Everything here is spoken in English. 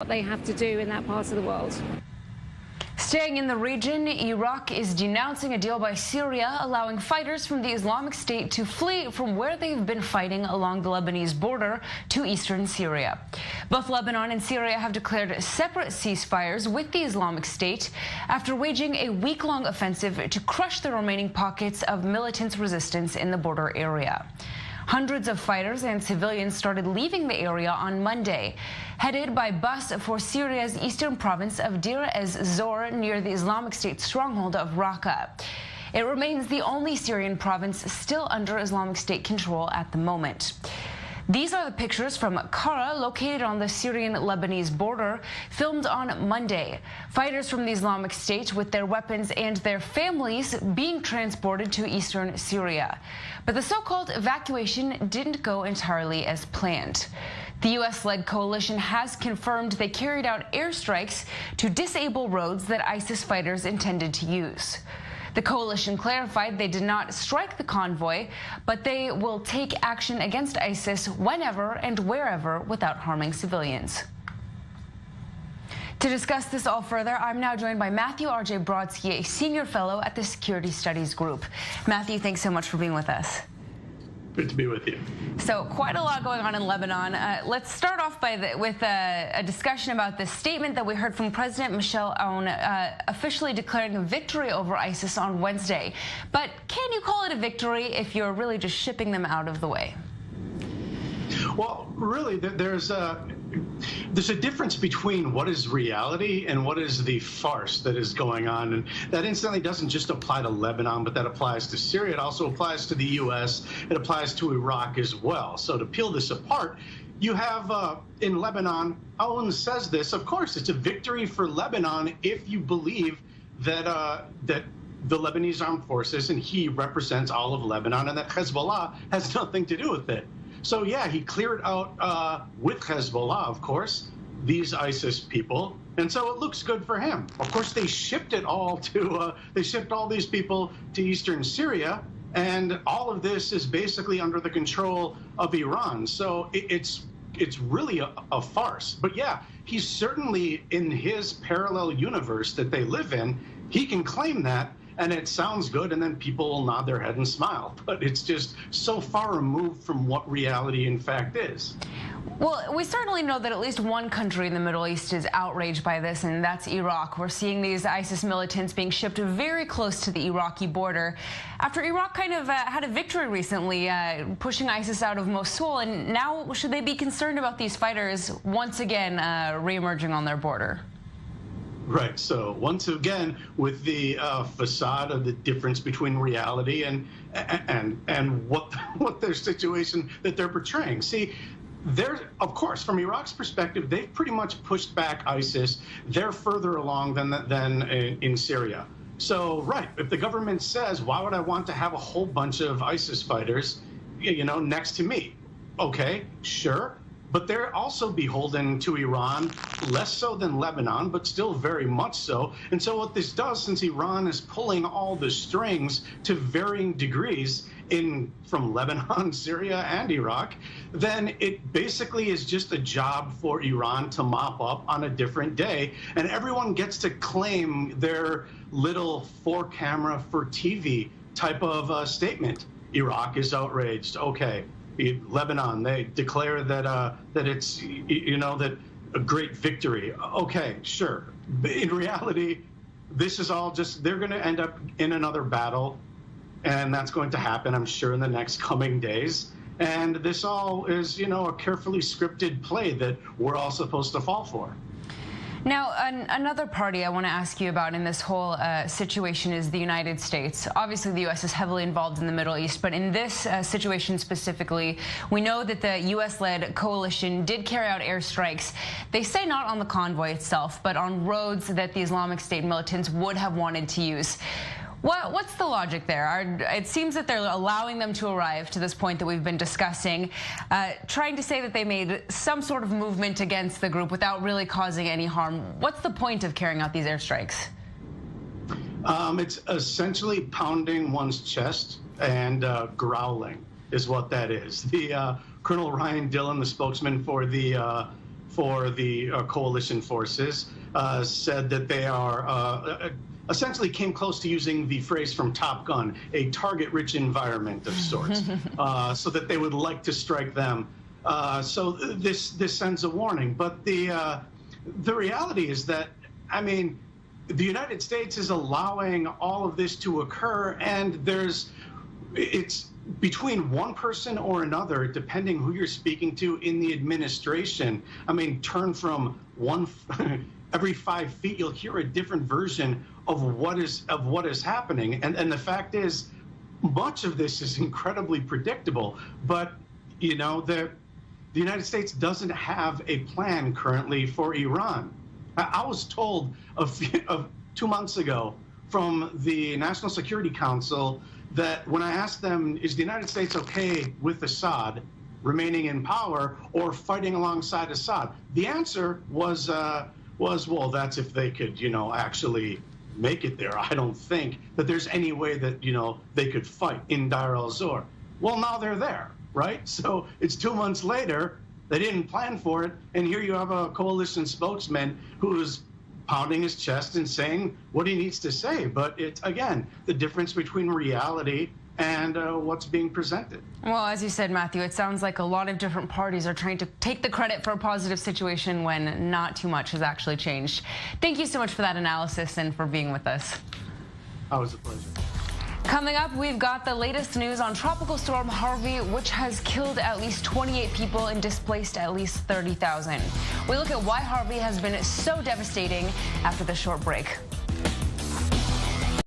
what they have to do in that part of the world. Staying in the region, Iraq is denouncing a deal by Syria allowing fighters from the Islamic State to flee from where they've been fighting along the Lebanese border to eastern Syria. Both Lebanon and Syria have declared separate ceasefires with the Islamic State after waging a week-long offensive to crush the remaining pockets of militant resistance in the border area. Hundreds of fighters and civilians started leaving the area on Monday, headed by bus for Syria's eastern province of Deir ez-Zor near the Islamic State stronghold of Raqqa. It remains the only Syrian province still under Islamic State control at the moment. These are the pictures from Kara, located on the Syrian-Lebanese border, filmed on Monday. Fighters from the Islamic State with their weapons and their families being transported to eastern Syria. But the so-called evacuation didn't go entirely as planned. The U.S.-led coalition has confirmed they carried out airstrikes to disable roads that ISIS fighters intended to use. The coalition clarified they did not strike the convoy, but they will take action against ISIS whenever and wherever without harming civilians. To discuss this all further, I'm now joined by Matthew RJ Brodsky, a senior fellow at the Security Studies Group. Matthew, thanks so much for being with us. Good to be with you. So quite a lot going on in Lebanon. Let's start off with a discussion about the statement that we heard from President Michel Aoun officially declaring a victory over ISIS on Wednesday. But can you call it a victory if you're really just shipping them out of the way? Well, really, there's a difference between what is reality and what is the farce that is going on. And that instantly doesn't just apply to Lebanon, but that applies to Syria. It also applies to the U.S. It applies to Iraq as well. So to peel this apart, you have in Lebanon, Aoun says this, of course, it's a victory for Lebanon if you believe that that the Lebanese armed forces, and he represents all of Lebanon, and that Hezbollah has nothing to do with it. So, yeah, he cleared out with Hezbollah, of course, these ISIS people. And so it looks good for him. Of course, they shipped it all to they shipped all these people to eastern Syria. And all of this is basically under the control of Iran. So it's really a farce. But, yeah, he's certainly in his parallel universe that they live in. He can claim that. And it sounds good, and then people will nod their head and smile. But it's just so far removed from what reality, in fact, is. Well, we certainly know that at least one country in the Middle East is outraged by this, and that's Iraq. We're seeing these ISIS militants being shipped very close to the Iraqi border. After Iraq kind of had a victory recently, pushing ISIS out of Mosul, and now should they be concerned about these fighters once again reemerging on their border? Right. So once again, with the facade of the difference between reality and what their situation that they're portraying. See, of course, from Iraq's perspective, they've pretty much pushed back ISIS. They're further along than in Syria. So, right, if the government says, why would I want to have a whole bunch of ISIS fighters, next to me? Okay, sure. But they're also beholden to Iran, less so than Lebanon, but still very much so. And so what this does, since Iran is pulling all the strings to varying degrees from Lebanon, Syria, and Iraq, then it basically is just a job for Iran to mop up on a different day. And everyone gets to claim their little for-camera, for TV type of statement. Iraq is outraged. Okay. Lebanon, they declare that it's that a great victory. Okay, sure. But in reality, this is all just they're going to end up in another battle, and that's going to happen, I'm sure, in the next coming days. And this all is, a carefully scripted play that we're all supposed to fall for. Now, another party I want to ask you about in this whole situation is the United States. Obviously, the U.S. is heavily involved in the Middle East, but in this situation specifically, we know that the U.S.-led coalition did carry out airstrikes. They say not on the convoy itself, but on roads that the Islamic State militants would have wanted to use. What's the logic there? It seems that they're allowing them to arrive to this point that we've been discussing, trying to say that they made some sort of movement against the group without really causing any harm. What's the point of carrying out these airstrikes? It's essentially pounding one's chest and growling is what that is. The Colonel Ryan Dillon, the spokesman for the for the coalition forces, said that they are essentially came close to using the phrase from Top Gun, a target-rich environment of sorts, so that they would like to strike them. So this sends a warning. But the reality is that, I mean, the United States is allowing all of this to occur, and it's between one person or another, depending who you're speaking to in the administration. I mean, turn from every 5 feet, you'll hear a different version of what is happening. And the fact is, much of this is incredibly predictable. But, you know, the United States doesn't have a plan currently for Iran. I was told of 2 months ago from the National Security Council that when I asked them, is the United States okay with Assad remaining in power or fighting alongside Assad? The answer was, well, that's if they could, you know, actually make it there. I don't think that there's any way that, you know, they could fight in Deir ez-Zor. Well, now they're there, right? So it's 2 months later. They didn't plan for it, and here you have a coalition spokesman who's pounding his chest and saying what he needs to say. But it's, again, the difference between reality and what's being presented. Well, as you said, Matthew, it sounds like a lot of different parties are trying to take the credit for a positive situation when not too much has actually changed. Thank you so much for that analysis and for being with us. Oh, it was a pleasure. Coming up, we've got the latest news on Tropical Storm Harvey, which has killed at least 28 people and displaced at least 30,000. We look at why Harvey has been so devastating after the short break.